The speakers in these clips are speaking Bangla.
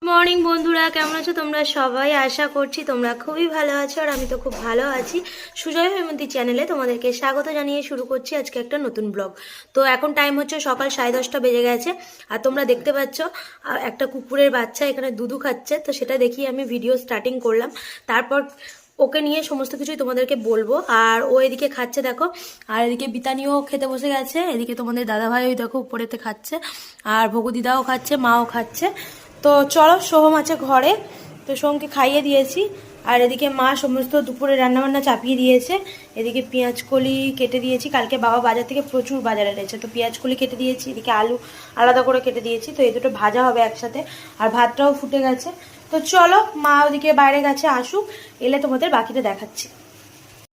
মর্নিং বন্ধুরা, কেমন আছো তোমরা সবাই? আশা করছি তোমরা খুবই ভালো আছো, আর আমি তো খুব ভালো আছি। সুজয় হেমন্তী চ্যানেলে তোমাদেরকে স্বাগত জানিয়ে শুরু করছি আজকে একটা নতুন ব্লগ। তো এখন টাইম হচ্ছে সকাল 10:30 বেজে গেছে, আর তোমরা দেখতে পাচ্ছ একটা কুকুরের বাচ্চা এখানে দুধু খাচ্ছে। তো সেটা দেখি আমি ভিডিও স্টার্টিং করলাম, তারপর ওকে নিয়ে সমস্ত কিছুই তোমাদেরকে বলবো। আর ও এদিকে খাচ্ছে দেখো, আর এদিকে বিতানিও খেতে বসে গেছে। এদিকে তোমাদের দাদাভাই ওই দেখো উপরেতে খাচ্ছে, আর ভগদিদাও খাচ্ছে, মাও খাচ্ছে। তো চলো, সোহম আছে ঘরে, তো সোহমকে খাইয়ে দিয়েছি। আর এদিকে মা সমস্ত দুপুরে রান্নাবান্না চাপিয়ে দিয়েছে। এদিকে পেঁয়াজ কলি কেটে দিয়েছি, কালকে বাবা বাজার থেকে প্রচুর বাজার এনেছে, তো পেঁয়াজ কলি কেটে দিয়েছি। এদিকে আলু আলাদা করে কেটে দিয়েছি, তো এই দুটো ভাজা হবে একসাথে। আর ভাতটাও ফুটে গেছে। তো চলো, মা ওদিকে বাইরে গেছে, আসুক, এলে তোমাদের বাকিটা দেখাচ্ছি।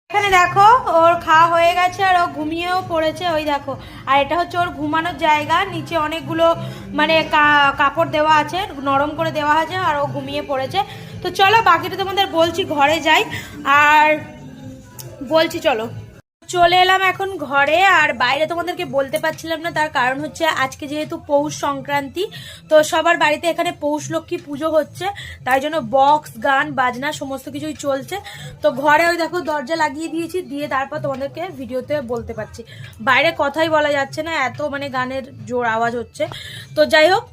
এখানে দেখো ওর খাওয়া হয়ে গেছে, আর ও ঘুমিয়েও পড়েছে, ওই দেখো। আর এটা হচ্ছে ওর ঘুমানোর জায়গা, নিচে অনেকগুলো মানে কাপড় দেওয়া আছে, নরম করে দেওয়া আছে, আর ও ঘুমিয়ে পড়েছে। তো চলো বাকিটা তোমাদের বলছি, ঘরে যাই আর বলছি। চলো, চলে এলাম এখন ঘরে। আর বাইরে তোমাদেরকে বলতে পারছিলাম না, তার কারণ হচ্ছে আজকে যেহেতু পৌষ সংক্রান্তি, তো সবার বাড়িতে এখানে পৌষ লক্ষ্মী পুজো হচ্ছে, তাই জন্য বক্স গান বাজনা সমস্ত কিছুই চলছে। তো ঘরে ওই দেখো দরজা লাগিয়ে দিয়েছি, দিয়ে তারপর তোমাদেরকে ভিডিওতে বলতে পারছি। বাইরে কথাই বলা যাচ্ছে না, এত মানে গানের জোর আওয়াজ হচ্ছে। তো যাই হোক,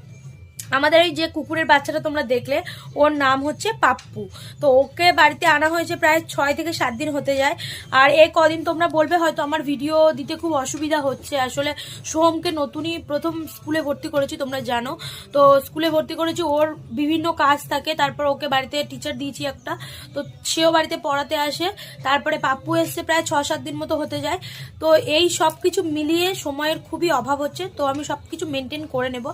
আমাদের এই যে কুকুরের বাচ্চাটা তোমরা দেখলে, ওর নাম হচ্ছে পাপ্পু। তো ওকে বাড়িতে আনা হয়েছে প্রায় 6 থেকে 7 দিন হতে যায়। আর এই কদিন তোমরা বলবে হয়তো আমার ভিডিও দিতে খুব অসুবিধা হচ্ছে, আসলে সোহমকে নতুনই প্রথম স্কুলে ভর্তি করেছি, তোমরা জানো। তো স্কুলে ভর্তি করেছি, ওর বিভিন্ন কাজ থাকে, তারপর ওকে বাড়িতে টিচার দিয়েছি একটা, তো সেও বাড়িতে পড়াতে আসে। তারপরে পাপ্পু এসছে প্রায় 6-7 দিন মতো হতে যায়। তো এই সব কিছু মিলিয়ে সময়ের খুবই অভাব হচ্ছে, তো আমি সব কিছু মেনটেন করে নেব।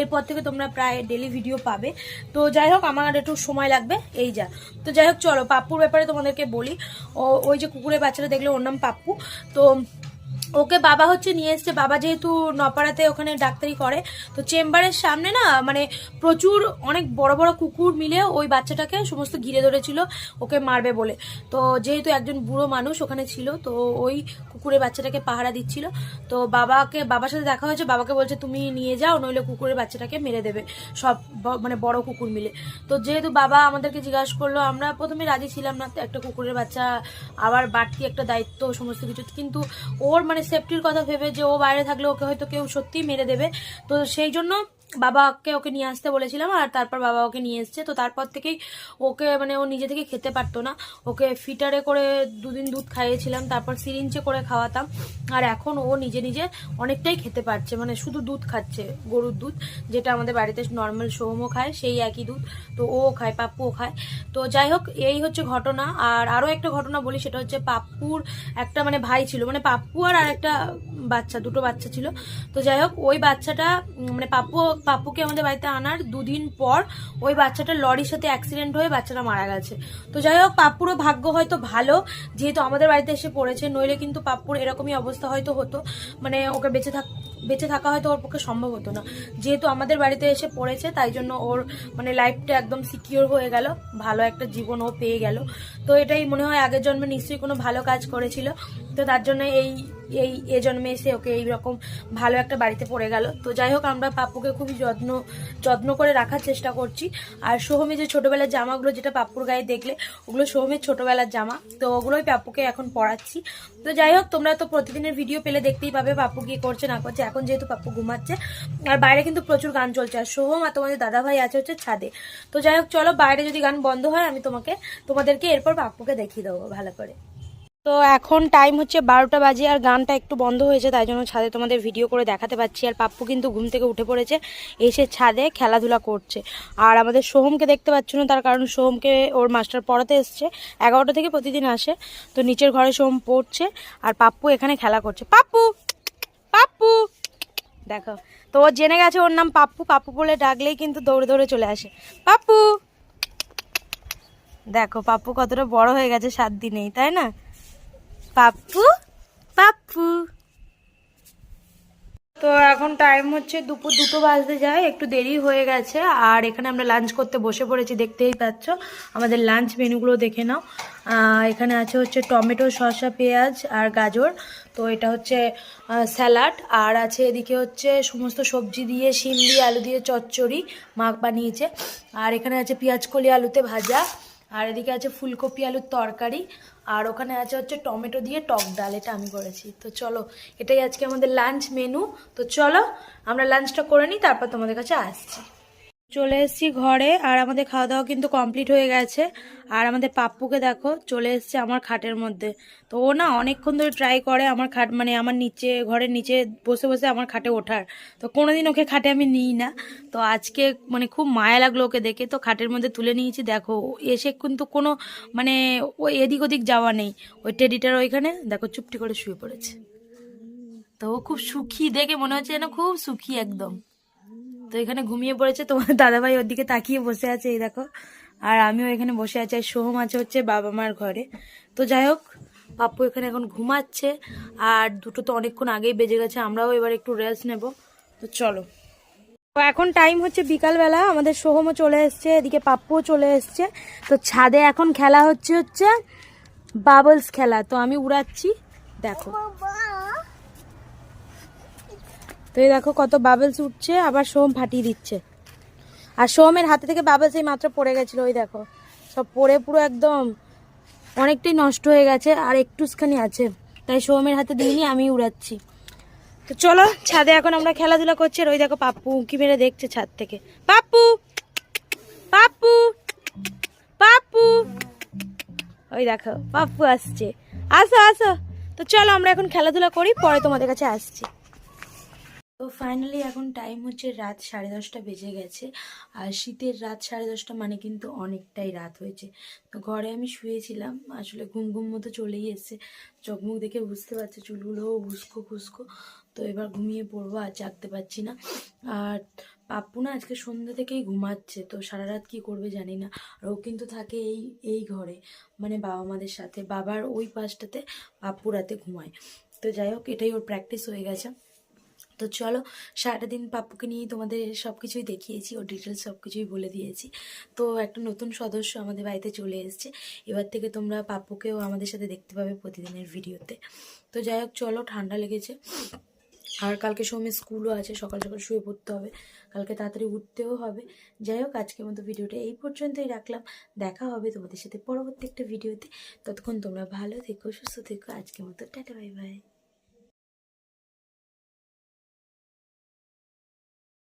এরপর থেকে তোমরা প্রায় ডেলি ভিডিও পাবে। তো যাই হোক, আমার একটু সময় লাগবে, এই যা। তো যাই হোক, চলো পাপ্পুর ব্যাপারে তোমাদেরকে বলি। ওই যে কুকুরের বাচ্চাটা দেখলে, ওর নাম পাপ্পু। তো ওকে বাবা হচ্ছে নিয়ে এসছে, বাবা যেহেতু নপাড়াতে ওখানে ডাক্তারি করে, তো চেম্বারের সামনে না মানে প্রচুর অনেক বড় বড় কুকুর মিলে ওই বাচ্চাটাকে সমস্ত ঘিরে ধরেছিল ওকে মারবে বলে। তো যেহেতু একজন বুড়ো মানুষ ওখানে ছিল, তো ওই কুকুরের বাচ্চাটাকে পাহারা দিচ্ছিল। তো বাবার সাথে দেখা হয়েছে, বাবাকে বলছে তুমি নিয়ে যাও, নইলে কুকুরের বাচ্চাটাকে মেরে দেবে সব মানে বড় কুকুর মিলে। তো যেহেতু বাবা আমাদেরকে জিজ্ঞাসা করলো, আমরা প্রথমে রাজি ছিলাম না, একটা কুকুরের বাচ্চা আবার বাড়তি একটা দায়িত্ব সমস্ত কিছু, কিন্তু ওর মানে সেফটির কথা ভেবে, যে ও বাইরে থাকলে ওকে হয়তো কেউ সত্যিই মেরে দেবে, তো সেই জন্য বাবাকে ওকে নিয়ে আসতে বলেছিলাম। আর তারপর বাবা ওকে নিয়ে এসছে। তো তারপর থেকেই ওকে মানে ও নিজে থেকে খেতে পারতো না, ওকে ফিটারে করে 2 দিন দুধ খাইয়েছিলাম, তারপর সিরিঞ্জে করে খাওয়াতাম। আর এখন ও নিজে নিজে অনেকটাই খেতে পারছে, মানে শুধু দুধ খাচ্ছে, গরুর দুধ, যেটা আমাদের বাড়িতে নর্মাল সোহমও খায়, সেই একই দুধ। তো ও খায়, পাপ্পুও খায়। তো যাই হোক, এই হচ্ছে ঘটনা। আর আরও একটা ঘটনা বলি, সেটা হচ্ছে পাপ্পুর একটা মানে ভাই ছিল, মানে পাপ্পু আর একটা বাচ্চা, দুটো বাচ্চা ছিল। তো যাই হোক, ওই বাচ্চাটা মানে পাপ্পুকে আমাদের বাড়িতে আনার 2 দিন পর ওই বাচ্চাটা লরির সাথে অ্যাক্সিডেন্ট হয়ে বাচ্চাটা মারা গেছে। তো যাই হোক, পাপ্পুরও ভাগ্য হয়তো ভালো, যেহেতু আমাদের বাড়িতে এসে পড়েছে, নইলে কিন্তু পাপ্পুর এরকমই অবস্থা হয়তো হতো, মানে ওকে বেঁচে থাকা হয়তো ওর পক্ষে সম্ভব হতো না। যেহেতু আমাদের বাড়িতে এসে পড়েছে, তাই জন্য ওর মানে লাইফটা একদম সিকিওর হয়ে গেল, ভালো একটা জীবন ও পেয়ে গেল। তো এটাই মনে হয় আগের জন্মে নিশ্চয়ই কোনো ভালো কাজ করেছিল, তো তার জন্য এ জন্মে এসে ওকে এইরকম ভালো একটা বাড়িতে পড়ে গেল। তো যাই হোক, আমরা পাপ্পুকে খুবই যত্ন করে রাখার চেষ্টা করছি। আর সোহমের যে ছোটবেলার জামাগুলো, যেটা পাপ্পুর গায়ে দেখলে, ওগুলো সোহমের ছোটবেলার জামা, তো ওগুলোই পাপ্পুকে এখন পরাচ্ছি। তো যাই হোক, তোমরা তো প্রতিদিনের ভিডিও পেলে দেখতেই পাবে পাপ্পু কি করছে না করছে। এখন যেহেতু পাপ্পু ঘুমাচ্ছে, আর বাইরে কিন্তু প্রচুর গান চলছে, আর সোহম আর তোমাদের দাদাভাই আছে হচ্ছে ছাদে। তো যাই হোক, চলো বাইরে যদি গান বন্ধ হয়, আমি তোমাদেরকে এরপর পাপ্পুকে দেখিয়ে দেবো ভালো করে। তো এখন টাইম হচ্ছে 12টা বাজে, আর গানটা একটু বন্ধ হয়েছে, তাই জন্য ছাদে তোমাদের ভিডিও করে দেখাতে পাচ্ছি। আর পাপ্পু কিন্তু ঘুম থেকে উঠে পড়েছে, এসে ছাদে খেলাধুলা করছে। আর আমাদের সোহমকে দেখতে পাচ্ছ না, তার কারণ সোহমকে ওর মাস্টার পড়াতে এসছে, 11টা থেকে প্রতিদিন আসে। তো নিচের ঘরে সোহম পড়ছে, আর পাপ্পু এখানে খেলা করছে। পাপ্পু পাপ্পু দেখো, তো ও জেনে গেছে ওর নাম পাপ্পু, পাপ্পু বলে ডাকলেই কিন্তু দৌড়ে দৌড়ে চলে আসে। পাপ্পু দেখো, পাপ্পু কতটা বড় হয়ে গেছে 7 দিনেই, তাই না? পাপ্পু পাপ্পু তো এখন টাইম হচ্ছে দুপুর 2টো বাজতে যায়, একটু দেরি হয়ে গেছে। আর এখানে আমরা লাঞ্চ করতে বসে পড়েছি, দেখতেই পাচ্ছ। আমাদের লাঞ্চ মেনুগুলো দেখে নাও। এখানে আছে হচ্ছে টমেটো, শসা, পেঁয়াজ আর গাজর। তো এটা হচ্ছে স্যালাড। আর আছে এদিকে হচ্ছে সমস্ত সবজি দিয়ে, শিম দিয়ে, আলু দিয়ে চচ্চড়ি মা বানিয়েছে। আর এখানে আছে পেঁয়াজ কলি আলুতে ভাজা। আর এদিকে আছে ফুলকপি আলুর তরকারি। আর ওখানে আছে হচ্ছে টমেটো দিয়ে টক ডাল, এটা আমি করেছি। তো চলো, এটাই আজকে আমাদের লাঞ্চ মেনু। তো চলো আমরা লাঞ্চটা করে নিই, তারপর তোমাদের কাছে আসছি। চলে এসেছি ঘরে, আর আমাদের খাওয়া দাওয়া কিন্তু কমপ্লিট হয়ে গেছে। আর আমাদের পাপ্পুকে দেখো চলে এসছে আমার খাটের মধ্যে। তো ও না অনেকক্ষণ ধরে ট্রাই করে আমার খাট, মানে আমার নিচে, ঘরের নিচে বসে বসে আমার খাটে ওঠার। তো কোনোদিন ওকে খাটে আমি নিই না। তো আজকে মানে খুব মায়া লাগলো ওকে দেখে, তো খাটের মধ্যে তুলে নিয়েছি। দেখো এসে কিন্তু কোনো মানে ও এদিক ওদিক যাওয়া নেই। ওই টেডিটার ওইখানে দেখো চুপটি করে শুয়ে পড়েছে। তো ও খুব সুখী, দেখে মনে হচ্ছে যেন খুব সুখী একদম। তো এখানে ঘুমিয়ে পড়েছে, তোমার দাদাভাই ওর দিকে তাকিয়ে বসে আছে, এই দেখো। আর আমিও এখানে বসে আছি, আর সোহম আছে হচ্ছে বাবা মার ঘরে। তো যাই হোক, পাপ্পু এখানে এখন ঘুমাচ্ছে। আর 2টো তো অনেকক্ষণ আগেই বেজে গেছে, আমরাও এবার একটু রেস্ট নেব। তো চলো। তো এখন টাইম হচ্ছে বিকালবেলা, আমাদের সোহমও চলে এসছে, এদিকে পাপ্পুও চলে এসছে। তো ছাদে এখন খেলা হচ্ছে বাবলস খেলা। তো আমি উড়াচ্ছি, দেখো। তো এই দেখো কত বাবলস উঠছে, আবার সোহম ফাটিয়ে দিচ্ছে। আর সোহমের হাতে থেকে বাবলস এই মাত্র পড়ে গেছিল, ওই দেখো সব পড়ে পুরো একদম অনেকটাই নষ্ট হয়ে গেছে, আর একটুখানি আছে। তাই সোহমের হাতে দিইনি, আমি উড়াচ্ছি। তো চলো ছাদে এখন আমরা খেলাধুলা করছি। আর ওই দেখো পাপ্পু উঁকি মেরে দেখছে ছাদ থেকে। পাপ্পু, পাপ্পু, পাপ্পু, ওই দেখো পাপ্পু আসছে। আসো আসো। তো চলো আমরা এখন খেলাধুলা করি, পরে তোমাদের কাছে আসছি। তো ফাইনালি এখন টাইম হচ্ছে রাত 10:30 বেজে গেছে। আর শীতের রাত 10:30 মানে কিন্তু অনেকটাই রাত হয়েছে। তো ঘরে আমি শুয়েছিলাম, আসলে ঘুম ঘুম মতো চলেই এসছে। চোখ মুখ দেখে বুঝতে পারছি, চুলগুলোও উস্কো খুস্কো। তো এবার ঘুমিয়ে পড়বো, আর জাগতে পারছি না। আর পাপ্পু না আজকে সন্ধ্যা থেকেই ঘুমাচ্ছে, তো সারা রাত কী করবে জানি না। আর ও কিন্তু থাকে এই এই ঘরে, মানে বাবা মাদের সাথে, বাবার ওই পাশটাতে পাপ্পু রাতে ঘুমায়। তো যাই হোক, এটাই ওর প্র্যাকটিস হয়ে গেছে। তো চলো, সারাটা দিন পাপ্পুকে নিয়ে তোমাদের সব কিছুই দেখিয়েছি, ও ডিটেলস সব কিছুই বলে দিয়েছি। তো একটা নতুন সদস্য আমাদের বাড়িতে চলে এসেছে। এবার থেকে তোমরা পাপ্পুকেও আমাদের সাথে দেখতে পাবে প্রতিদিনের ভিডিওতে। তো যাই হোক চলো, ঠান্ডা লেগেছে। আর কালকে সোমের স্কুলও আছে, সকাল সকাল শুয়ে পড়তে হবে, কালকে তাড়াতাড়ি উঠতেও হবে। যাই হোক, আজকের মতো ভিডিওটা এই পর্যন্তই রাখলাম। দেখা হবে তোমাদের সাথে পরবর্তী একটা ভিডিওতে। ততক্ষণ তোমরা ভালো থেকো, সুস্থ থেকো। আজকের মতো টাটা, বাই বাই।